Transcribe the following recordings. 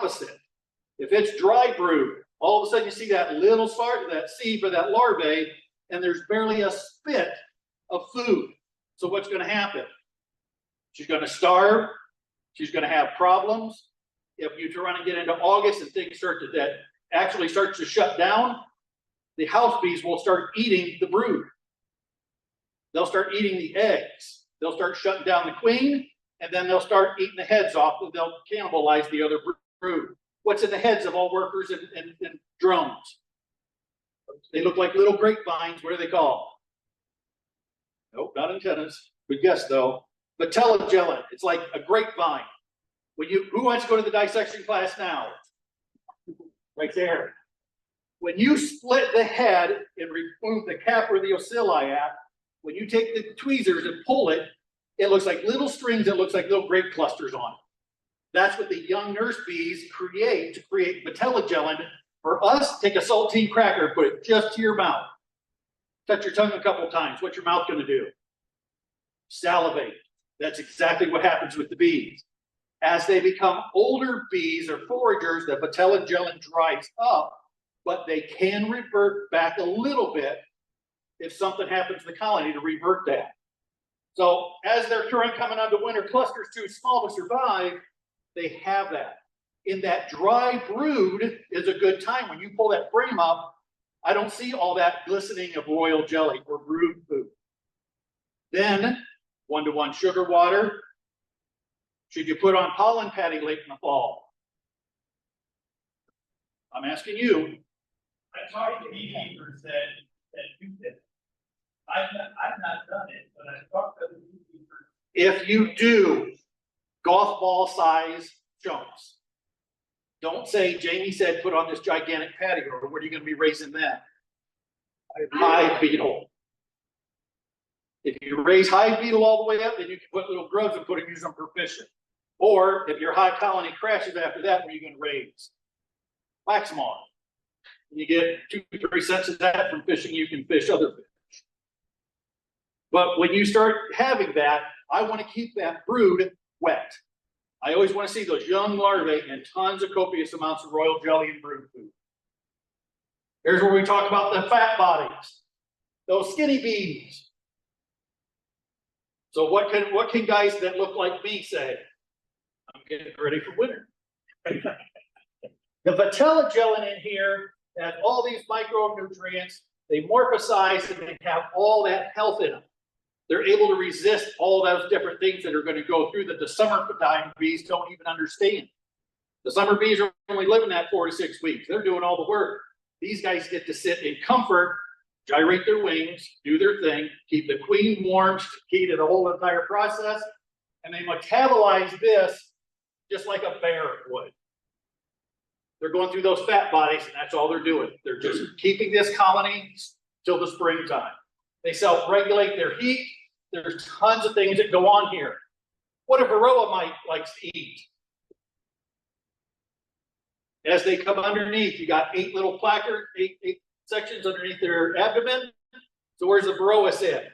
opposite. If it's dry brood, all of a sudden you see that little spark, that seed for that larvae, and there's barely a spit of food. So what's going to happen? She's going to starve. She's going to have problems. If you run and get into August and things that actually starts to shut down, the house bees will start eating the brood. They'll start eating the eggs. They'll start shutting down the queen, and then they'll start eating the heads off, and they'll cannibalize the other brood. What's in the heads of all workers and drones? They look like little grapevines. What are they called? Nope, not antennas. Good guess though. Vitellogellin. It's like a grapevine. Who wants to go to the dissection class now? Right there. When you split the head and remove the cap where the ocelli at, when you take the tweezers and pull it, it looks like little strings. It looks like little grape clusters on it. That's what the young nurse bees create to create vitellogellin. For us, take a saltine cracker and put it just to your mouth. Touch your tongue a couple of times. What's your mouth going to do? Salivate. That's exactly what happens with the bees. As they become older bees or foragers, the vitellogellin dries up, but they can revert back a little bit if something happens to the colony to revert that. So as they're coming onto winter clusters too small to survive, they have that. In that dry brood is a good time. When you pull that frame up, I don't see all that glistening of royal jelly or brood food. Then 1-to-1 sugar water. Should you put on pollen patty late in the fall? I'm asking you. I talked to beekeepers that do this. I've not done it, but I talked to the beekeepers. If you do, golf ball size chunks. Don't say, Jamie said, put on this gigantic patio, or what are you going to be raising that? Hive beetle. If you raise hive beetle all the way up, then you can put little grubs and use them for fishing. Or if your hive colony crashes after that, what are you going to raise? Wax moth. And you get 2-3 cents of that from fishing, you can fish other fish. But when you start having that, I want to keep that brood wet. I always want to see those young larvae and tons of copious amounts of royal jelly and brood food. Here's where we talk about the fat bodies, those skinny bees. So what can guys that look like me say? I'm getting ready for winter. The vitellogellin in here has all these micronutrients. They morphosize and they have all that health in them. They're able to resist all those different things that are going to go through that the summertime bees don't even understand. The summer bees are only living that 4 to 6 weeks. They're doing all the work. These guys get to sit in comfort, gyrate their wings, do their thing, keep the queen warm, key to the whole entire process, and they metabolize this just like a bear would. They're going through those fat bodies, and that's all they're doing. They're just keeping this colony till the springtime. They self-regulate their heat. There's tons of things that go on here. What a varroa mite likes to eat. As they come underneath, you got 8 little placards, 8 sections underneath their abdomen. So where's the varroa sit?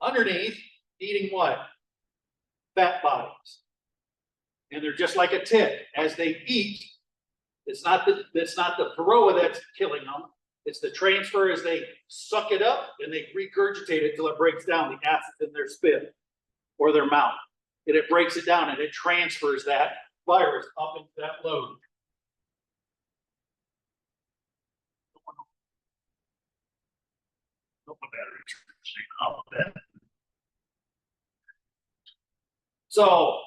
Underneath, eating what? Fat bodies. And they're just like a tick. As they eat, it's not the varroa that's killing them. It's the transfer as they suck it up and they regurgitate it till it breaks down the acid in their spit or their mouth. And it breaks it down and it transfers that virus up into that load. So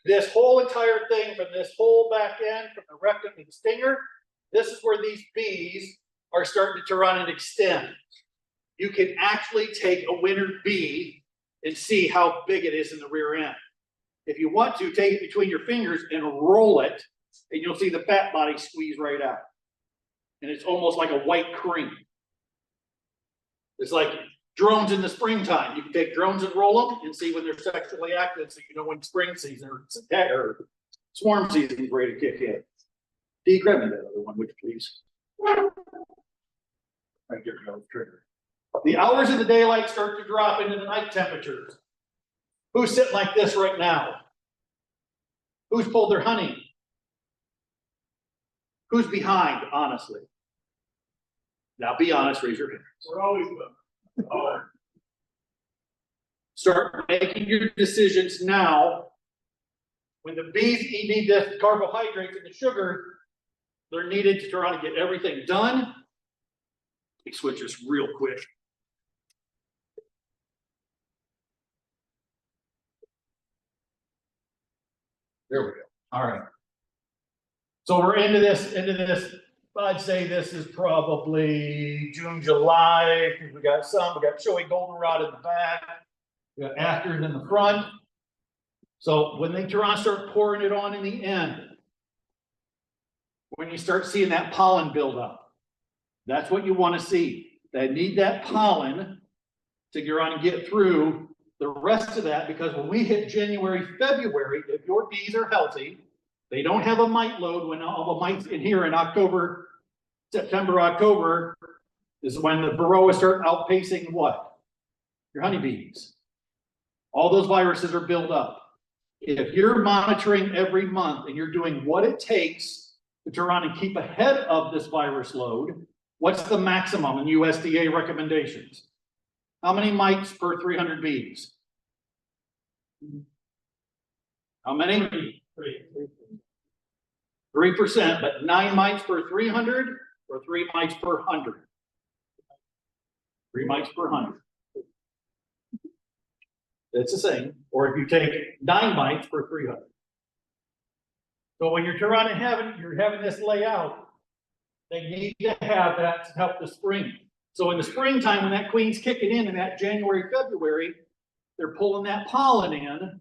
this whole entire thing from this whole back end, from the rectum to the stinger, this is where these bees are starting to run and extend. You can actually take a winter bee and see how big it is in the rear end. If you want to, take it between your fingers and roll it, and you'll see the fat body squeeze right out. And it's almost like a white cream. It's like drones in the springtime. You can take drones and roll them and see when they're sexually active, so you know when spring season or swarm season is ready to kick in. Grab me that other one, would you please? Right there, go, trigger. The hours of the daylight start to drop into the night temperatures. Who's sitting like this right now? Who's pulled their honey? Who's behind, honestly? Now be honest, raise your hand. We're always, oh, Start making your decisions now. When the bees need the carbohydrates and the sugar, they're needed to try to get everything done. Let me switch this real quick. There we go. All right. So we're into this, I'd say this is probably June, July, because we got showy goldenrod in the back. We got asters in the front. So when they start pouring it on in the end, when you start seeing that pollen build up, that's what you want to see. They need that pollen to get on and get through the rest of that, because when we hit January, February, if your bees are healthy, they don't have a mite load. When all the mites in here in October, September, October is when the varroa start outpacing what? Your honeybees. All those viruses are built up. If you're monitoring every month and you're doing what it takes to turn around and keep ahead of this virus load, what's the maximum in USDA recommendations? How many mites per 300 bees? How many? 3%, but 9 mites per 300 or 3 mites per 100? 3 mites per 100. It's the same. Or if you take 9 mites per 300. So when you're trying to you're having this layout, they need to have that to help the spring. So in the springtime, when that queen's kicking in that January, February, they're pulling that pollen in,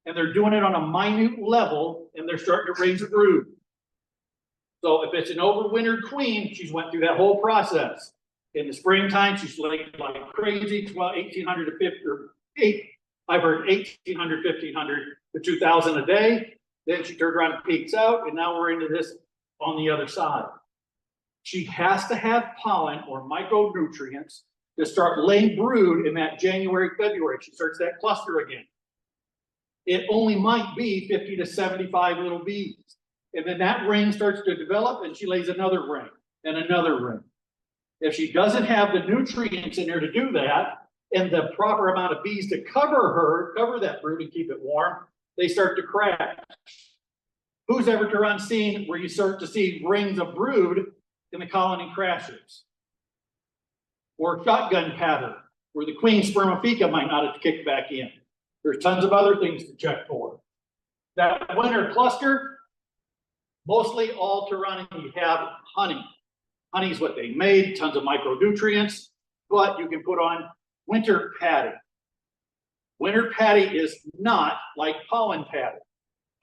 and they're doing it on a minute level, and they're starting to raise a brood. So if it's an overwintered queen, she's went through that whole process. In the springtime, she's laying like crazy, 1,800 to 50, or 8. I've heard 1,800, 1,500 to 2,000 a day. Then she turned around and peaks out, and now we're into this on the other side. She has to have pollen or micronutrients to start laying brood in that January, February. She starts that cluster again. It only might be 50 to 75 little bees. And then that ring starts to develop, and she lays another ring and another ring. If she doesn't have the nutrients in there to do that, and the proper amount of bees to cover that brood and keep it warm, they start to crash. Who's ever around seen where you start to see rings of brood and the colony crashes? Or shotgun pattern, where the queen spermatheca might not have kicked back in. There's tons of other things to check for. That winter cluster, mostly all Turani have honey. Honey is what they made, tons of micronutrients, but you can put on winter patty. Winter patty is not like pollen patty.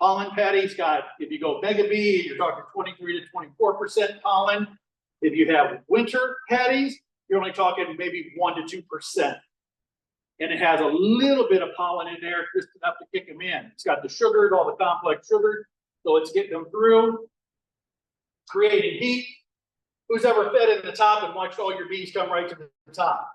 Pollen patty's got, if you go mega bee, you're talking 23 to 24% pollen. If you have winter patties, you're only talking maybe 1 to 2%. And it has a little bit of pollen in there, just enough to kick them in. It's got the sugars, all the complex sugars, so it's getting them through, creating heat. Who's ever fed in the top and watched all your bees come right to the top?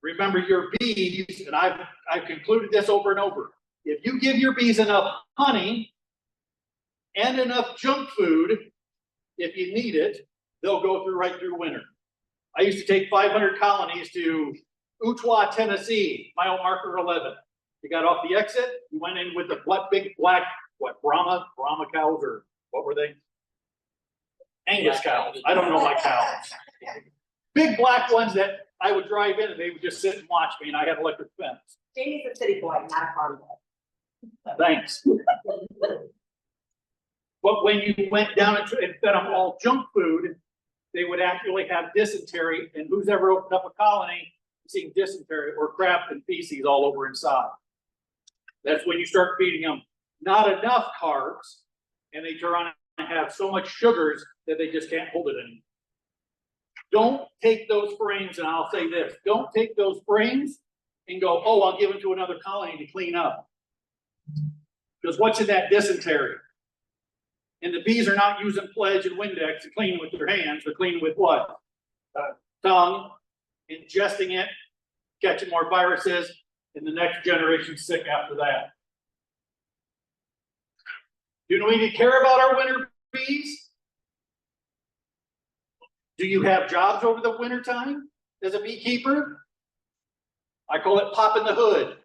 Remember, your bees, and I've concluded this over and over. If you give your bees enough honey and enough junk food, if you need it, they'll go right through winter. I used to take 500 colonies to Ottawa, Tennessee, mile marker 11. You got off the exit, you went in with the big black, Brahma cows, or what were they? Angus cows. I don't know my cows. Big black ones that I would drive in and they would just sit and watch me, and I had electric fence. Jamie's a city boy, not a farm boy. Thanks. But when you went down and fed them all junk food, they would actually have dysentery, and who's ever opened up a colony seeing dysentery or crap and feces all over inside? That's when you start feeding them not enough carbs, and they turn on and have so much sugars that they just can't hold it anymore. Don't take those frames, and I'll say this, don't take those frames and go, oh, I'll give them to another colony to clean up. Because what's in that dysentery? And the bees are not using Pledge and Windex to clean with their hands. They're cleaning with what? Tongue, ingesting it, catching more viruses, and the next generation's sick after that. Do we need to care about our winter bees? Do you have jobs over the winter time as a beekeeper? I call it popping the hood.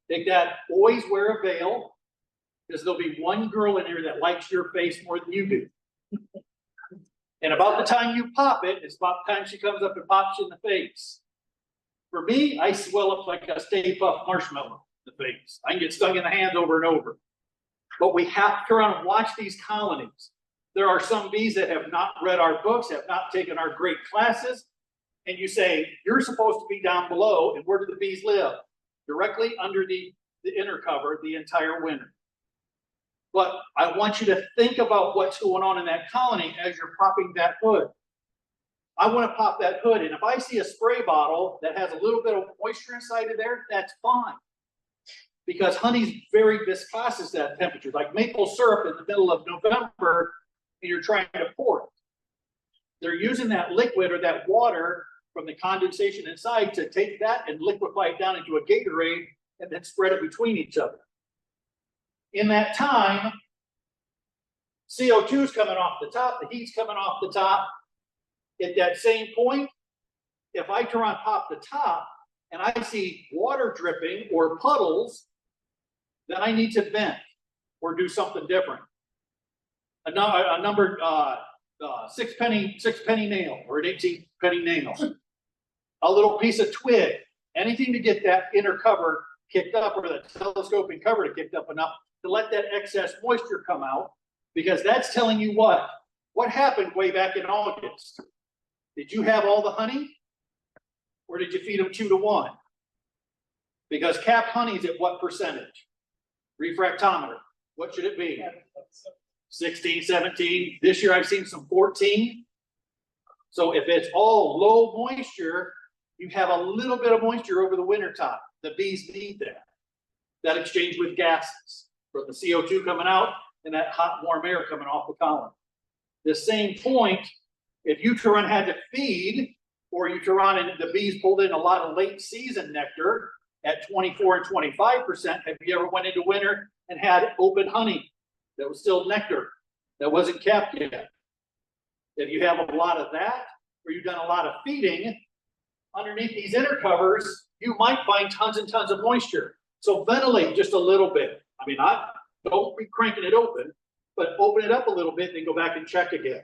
Take that, always wear a veil, because there'll be one girl in here that likes your face more than you do. And about the time you pop it, it's about the time she comes up and pops you in the face. For me, I swell up like a Stay Puft marshmallow in the face. I can get stung in the hands over and over. But we have to turn around and watch these colonies. There are some bees that have not read our books, have not taken our great classes. And you say, you're supposed to be down below, and where do the bees live? Directly under the inner cover the entire winter. But I want you to think about what's going on in that colony as you're popping that hood. I want to pop that hood, and if I see a spray bottle that has a little bit of moisture inside of there, that's fine. Because honey's very viscous at that temperature, like maple syrup in the middle of November, and you're trying to pour it. They're using that liquid or that water from the condensation inside to take that and liquefy it down into a Gatorade and then spread it between each other. In that time, CO2 is coming off the top, the heat's coming off the top. At that same point, if I turn on pop the top and I see water dripping or puddles, then I need to vent or do something different. A number 6 penny nail or an 18 penny nail, a little piece of twig, anything to get that inner cover kicked up or the telescoping cover to kicked up enough to let that excess moisture come out, because that's telling you what happened way back in August. Did you have all the honey, or did you feed them 2 to 1? Because capped honey is at what percentage? Refractometer, what should it be? 16, 17. This year I've seen some 14. So if it's all low moisture, you have a little bit of moisture over the winter time. The bees need that. That exchange with gases, from the CO2 coming out and that hot, warm air coming off the colony. The same point, if you turn had to feed, or you turn and the bees pulled in a lot of late season nectar at 24 and 25%, have you ever went into winter and had open honey that was still nectar, that wasn't capped yet? If you have a lot of that, or you've done a lot of feeding, underneath these inner covers, you might find tons and tons of moisture. So ventilate just a little bit. I mean, don't be cranking it open, but open it up a little bit and then go back and check again.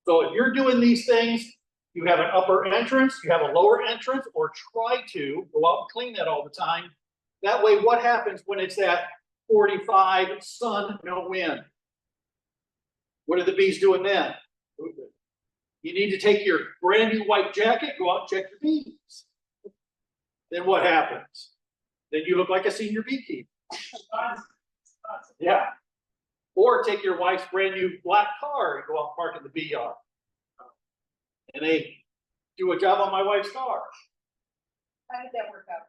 So if you're doing these things, you have an upper entrance, you have a lower entrance, or try to go out and clean that all the time. That way, what happens when it's that 45 sun, no wind? What are the bees doing then? You need to take your brand new white jacket, go out and check your bees. Then what happens? Then you look like a senior beekeeper. Yeah. Or take your wife's brand new black car and go out and park in the bee yard. And they do a job on my wife's car. How did that work out?